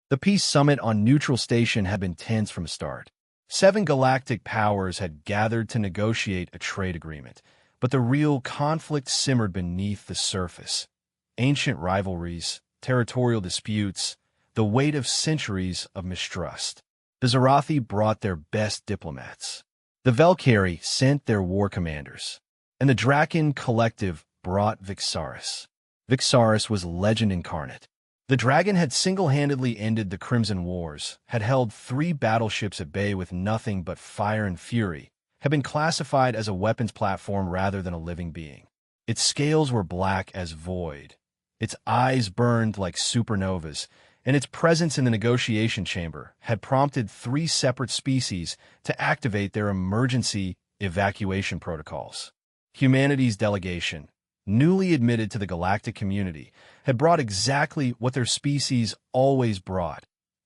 The peace summit on Neutral Station had been tense from the start. 7 galactic powers had gathered to negotiate a trade agreement, but the real conflict simmered beneath the surface. Ancient rivalries, territorial disputes, the weight of centuries of mistrust. The Zarathi brought their best diplomats. The Velkari sent their war commanders. And the Draken Collective brought Vixaris. Vixaris was legend incarnate. The dragon had single-handedly ended the Crimson Wars, had held 3 battleships at bay with nothing but fire and fury, had been classified as a weapons platform rather than a living being. Its scales were black as void. Its eyes burned like supernovas, and its presence in the negotiation chamber had prompted 3 separate species to activate their emergency evacuation protocols. Humanity's delegation, newly admitted to the galactic community, had brought exactly what their species always brought: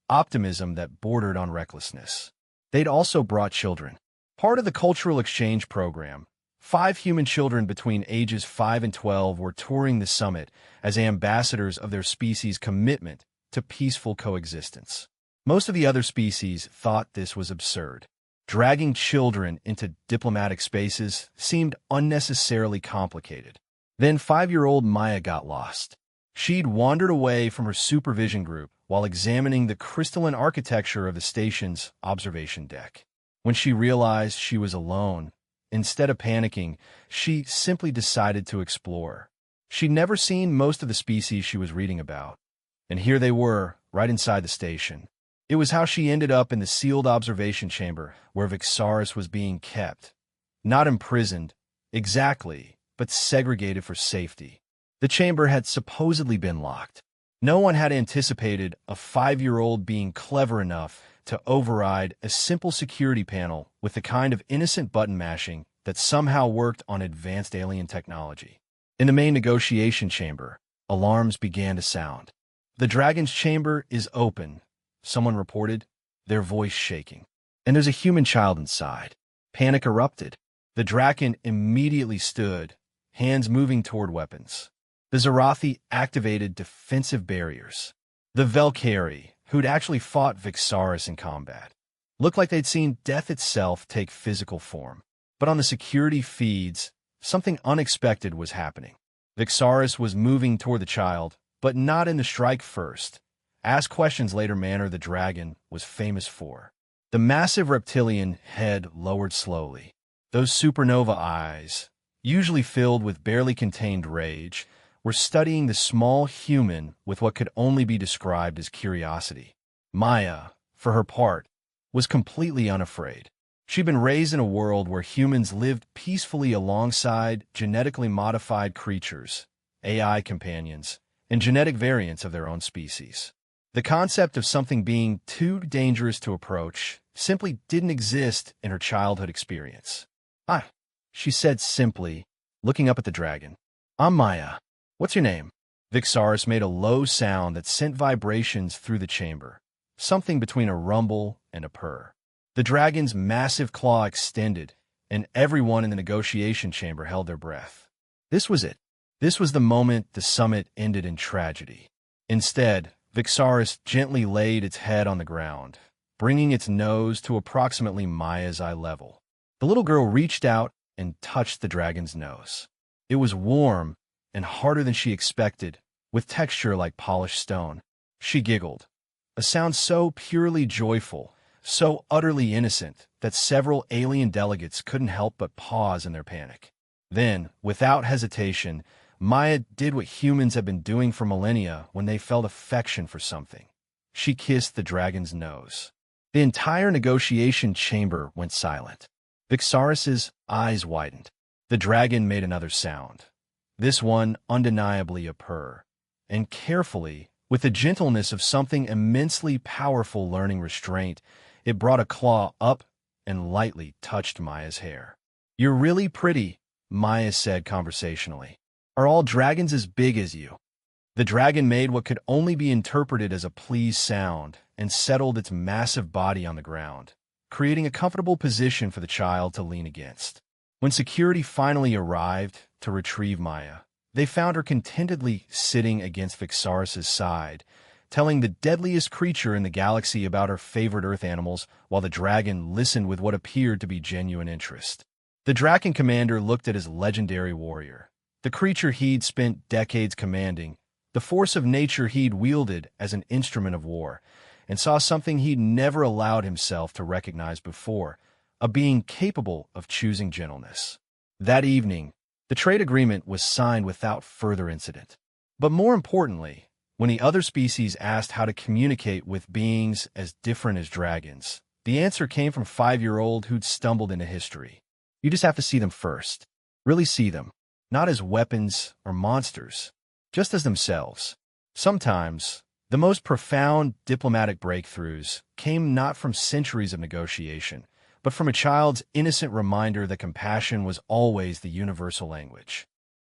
optimism that bordered on recklessness. They'd also brought children. Part of the cultural exchange program, 5 human children between ages 5 and 12 were touring the summit as ambassadors of their species' commitment to peaceful coexistence. Most of the other species thought this was absurd. Dragging children into diplomatic spaces seemed unnecessarily complicated. Then 5-year-old Maya got lost. She'd wandered away from her supervision group while examining the crystalline architecture of the station's observation deck. When she realized she was alone, instead of panicking, she simply decided to explore. She'd never seen most of the species she was reading about, and here they were, right inside the station. It was how she ended up in the sealed observation chamber where Vixaris was being kept. Not imprisoned, exactly, but segregated for safety. The chamber had supposedly been locked. No one had anticipated a 5-year-old being clever enough to override a simple security panel with the kind of innocent button mashing that somehow worked on advanced alien technology. In the main negotiation chamber, alarms began to sound. "The dragon's chamber is open," someone reported, their voice shaking. "And there's a human child inside." Panic erupted. The dragon immediately stood, hands moving toward weapons. The Zarathi activated defensive barriers. The Velkari, who'd actually fought Vixaris in combat, looked like they'd seen death itself take physical form. But on the security feeds, something unexpected was happening. Vixaris was moving toward the child, but not in the strike first, ask questions later manner the dragon was famous for. The massive reptilian head lowered slowly. Those supernova eyes, usually filled with barely contained rage, were studying the small human with what could only be described as curiosity. Maya, for her part, was completely unafraid. She'd been raised in a world where humans lived peacefully alongside genetically modified creatures, AI companions, and genetic variants of their own species. The concept of something being too dangerous to approach simply didn't exist in her childhood experience. "Ah," she said simply, looking up at the dragon. "I'm Maya. What's your name?" Vixaris made a low sound that sent vibrations through the chamber, something between a rumble and a purr. The dragon's massive claw extended, and everyone in the negotiation chamber held their breath. This was it. This was the moment the summit ended in tragedy. Instead, Vixaris gently laid its head on the ground, bringing its nose to approximately Maya's eye level. The little girl reached out and touched the dragon's nose. It was warm and harder than she expected, with texture like polished stone. She giggled, a sound so purely joyful, so utterly innocent, that several alien delegates couldn't help but pause in their panic. Then, without hesitation, Maya did what humans have been doing for millennia when they felt affection for something. She kissed the dragon's nose. The entire negotiation chamber went silent. Vixaris's eyes widened. The dragon made another sound. This one undeniably a purr, and carefully, with the gentleness of something immensely powerful learning restraint, it brought a claw up and lightly touched Maya's hair. "You're really pretty," Maya said conversationally. "Are all dragons as big as you?" The dragon made what could only be interpreted as a pleased sound and settled its massive body on the ground, creating a comfortable position for the child to lean against. When security finally arrived to retrieve Maya, they found her contentedly sitting against Vixaris's side, telling the deadliest creature in the galaxy about her favorite Earth animals, while the dragon listened with what appeared to be genuine interest. The Draken commander looked at his legendary warrior, the creature he'd spent decades commanding, the force of nature he'd wielded as an instrument of war, and saw something he'd never allowed himself to recognize before, a being capable of choosing gentleness. That evening, the trade agreement was signed without further incident. But more importantly, when the other species asked how to communicate with beings as different as dragons, the answer came from a 5-year-old who'd stumbled into history. You just have to see them first. Really see them. Not as weapons or monsters, just as themselves. Sometimes, the most profound diplomatic breakthroughs came not from centuries of negotiation, but from a child's innocent reminder that compassion was always the universal language.